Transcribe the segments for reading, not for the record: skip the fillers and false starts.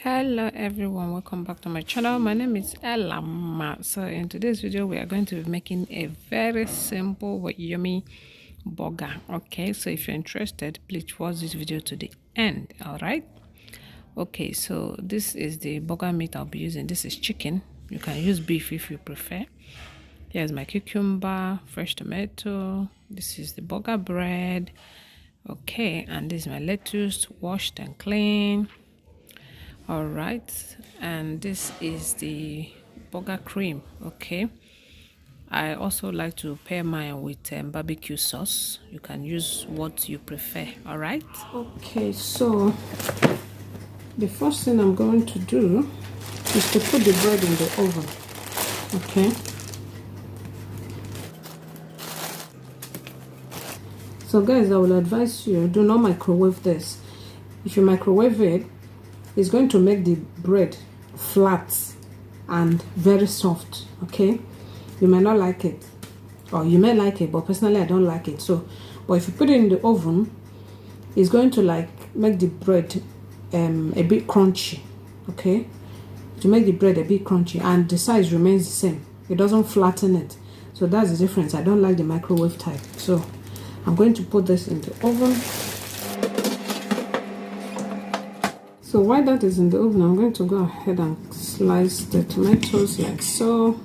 Hello everyone, welcome back to my channel. My name is Elama. So in today's video we are going to be making a very simple but yummy burger. Okay, so if you're interested, please watch this video to the end. All right, okay, so this is the burger meat I'll be using. This is chicken. You can use beef if you prefer. Here's my cucumber, fresh tomato. This is the burger bread. Okay, and this is my lettuce, washed and clean. All right, and this is the burger cream. Okay, I also like to pair mine with barbecue sauce. You can use what you prefer. All right, okay, so the first thing I'm going to do is to put the bread in the oven. Okay, so guys, I will advise you, do not microwave this. If you microwave it, it's going to make the bread flat and very soft. Okay, you may not like it, or you may like it, but personally I don't like it. So but if you put it in the oven, it's going to like make the bread a bit crunchy. Okay, to make the bread a bit crunchy, and the size remains the same. It doesn't flatten it. So that's the difference. I don't like the microwave type. So I'm going to put this in the oven. So while that is in the oven, I'm going to go ahead and slice the tomatoes like so.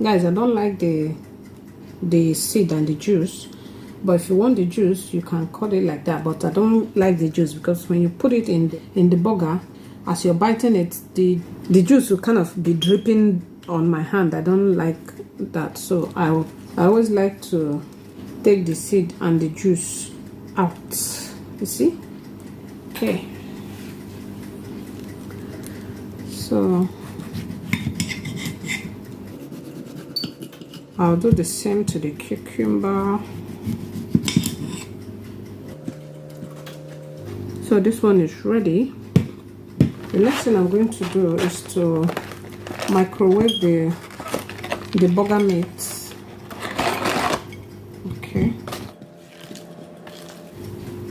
Guys, I don't like the seed and the juice, but if you want the juice, you can cut it like that. But I don't like the juice because when you put it in the burger, as you're biting it, the juice will kind of be dripping on my hand. I don't like that, so I always like to take the seed and the juice out. You see? Okay. So I'll do the same to the cucumber. So this one is ready. The next thing I'm going to do is to microwave the burger meat. Okay.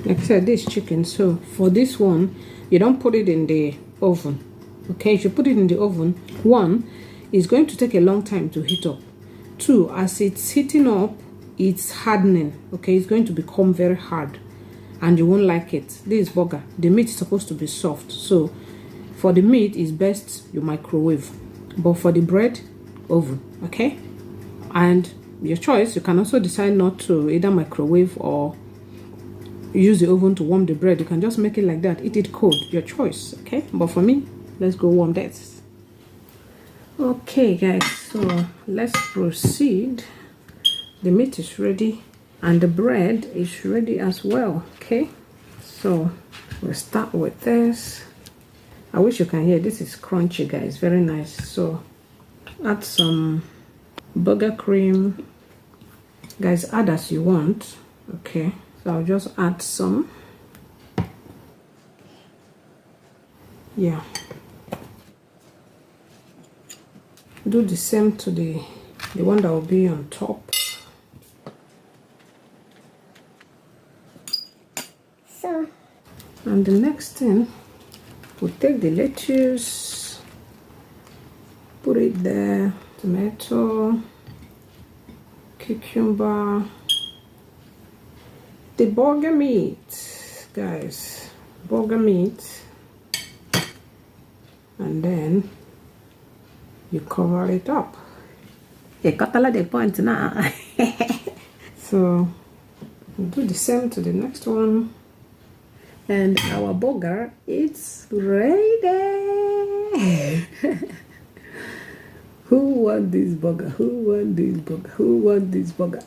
Like I said, this chicken. So for this one, you don't put it in the oven. Okay, if you put it in the oven, one, it's going to take a long time to heat up. Two, as it's heating up, it's hardening. Okay, it's going to become very hard and you won't like it. This burger, the meat is supposed to be soft. So for the meat, it's best you microwave. But for the bread, oven. Okay, and your choice, you can also decide not to either microwave or use the oven to warm the bread. You can just make it like that, eat it cold, your choice. Okay, but for me, let's go warm that. Okay guys, so let's proceed. The meat is ready and the bread is ready as well. Okay, so we'll start with this. I wish you can hear, this is crunchy guys, very nice. So add some burger cream. Guys, add as you want. Okay, so I'll just add some. Yeah, do the same to the one that will be on top. So, and the next thing, we'll take the lettuce, put it there, tomato, cucumber, the burger meat, guys, burger meat, and then you cover it up. You got the point now. So we'll do the same to the next one. And our burger is ready. Who want this burger? Who want this burger? Who want this burger?